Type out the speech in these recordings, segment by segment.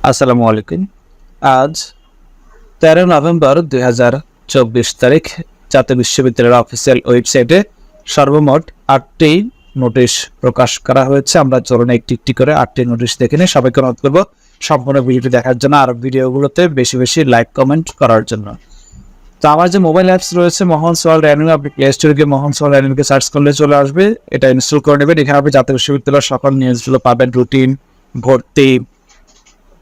আসসালামু আলাইকুম। আজ 13 নভেম্বর 2024 তারিখ জাতীয় বিশ্ববিদ্যালয়ের অফিসিয়াল ওয়েবসাইটে সর্বমোট 8টি নোটিশ প্রকাশ করা হয়েছে। আমরা চলুন একটি একটি করে 8টি নোটিশ দেখে নিই। সবাইকে অনুরোধ করব সম্পূর্ণ ভিডিওটি দেখার জন্য, আর ভিডিওগুলোতে বেশি বেশি লাইক কমেন্ট করার জন্য। তো আমার যে মোবাইল অ্যাপস রয়েছে মোহন সোয়াল একাডেমি, আপনি প্লে স্টোরে গিয়ে মোহন সোয়াল একাডেমিকে সার্চ করলে চলে আসবে। এটা ইনস্টল করে নেবেন। এখানে আপনি জাতীয় বিশ্ববিদ্যালয়ের সকল নিউজগুলো পাবেন, রুটিন, ভর্তি,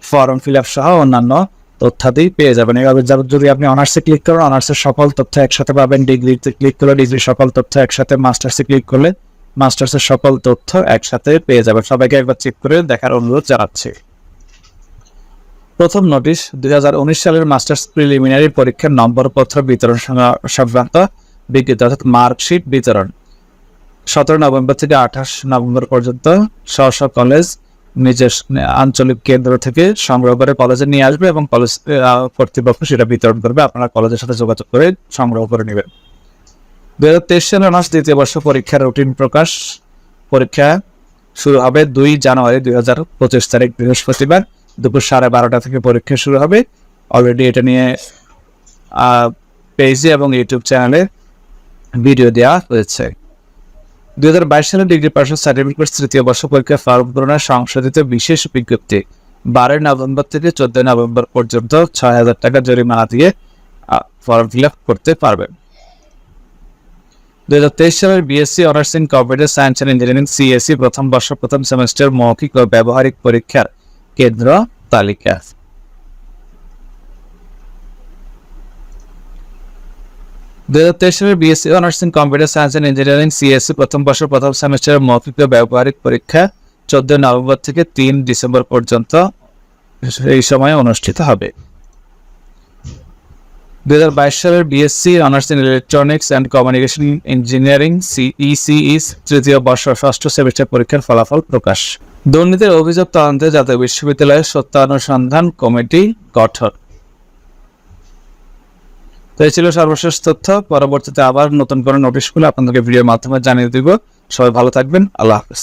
ফর্ম ফিল আপ সহ অন্যান্য তথ্যাদি পেয়ে যাবেন। এভাবে যদি আপনি অনার্সে ক্লিক করেন, অনার্সের সকল তথ্য একসাথে পাবেন। ডিগ্রিতে ক্লিক করলে ডিগ্রির সকল তথ্য একসাথে, মাস্টার্সে ক্লিক করলে মাস্টার্সের সকল তথ্য একসাথে পেয়ে যাবেন। সবাইকে একবার চেক করে দেখার অনুরোধ জানাচ্ছি। প্রথম নোটিশ, 2019 সালের মাস্টার্স প্রিলিমিনারি পরীক্ষার নম্বরপত্র বিতরণ সংক্রান্ত বিজ্ঞপ্তি অর্থাৎ মার্কশিট বিতরণ 17 নভেম্বর থেকে 28 নভেম্বর পর্যন্ত স্ব কলেজ নিজের আঞ্চলিক কেন্দ্র থেকে সংগ্রহ করে কলেজে নিয়ে আসবে এবং কলেজ কর্তৃপক্ষ সেটা বিতরণ করবে। আপনারা কলেজের সাথে যোগাযোগ করে সংগ্রহ করে নেবেন। 2023 সালের অনার্স দ্বিতীয় বর্ষ পরীক্ষার রুটিন প্রকাশ। পরীক্ষা শুরু হবে 2 জানুয়ারি 2025 তারিখ বৃহস্পতিবার দুপুর 12:30 থেকে পরীক্ষা শুরু হবে। অলরেডি এটা নিয়ে পেজে এবং ইউটিউব চ্যানেলে ভিডিও দেওয়া হয়েছে। 2022 সালে ডিগ্রি পাস সার্টিফিকেট তৃতীয় বর্ষ পরীক্ষা ফর্ম পূরণের সংশোধিত বিশেষ বিজ্ঞপ্তি 12 নভেম্বর থেকে 14 নভেম্বর পর্যন্ত 6,000 টাকা জরিমানা দিয়ে ফর্ম ফিল আপ করতে পারবেন। 2023 সালের BSc honours in computer science and engineering CSC প্রথম বর্ষ প্রথম সেমেস্টার মৌখিক ও ব্যবহারিক পরীক্ষার কেন্দ্র তালিকা। 2023 সালের BSc honours in computer science and engineering CSC প্রথম বর্ষ প্রথম সেমেস্টারের মৌখিক ও ব্যবহারিক পরীক্ষা 14 নভেম্বর থেকে 3 ডিসেম্বর পর্যন্ত এই সময়ে অনুষ্ঠিত হবে। 2022 সালের BSc honours in electronics and communication engineering CECE তৃতীয় বর্ষ ষষ্ঠ সেমেস্টার পরীক্ষার ফলাফল প্রকাশ। দুর্নীতির অভিযোগ তদন্তে জাতীয় বিশ্ববিদ্যালয়ের সত্যানুসন্ধান কমিটি গঠন। তো এই ছিল সর্বশেষ তথ্য। পরবর্তীতে আবার নতুন করে নোটিশগুলো আপনাদেরকে ভিডিওর মাধ্যমে জানিয়ে দিব। সবাই ভালো থাকবেন। আল্লাহ হাফেজ।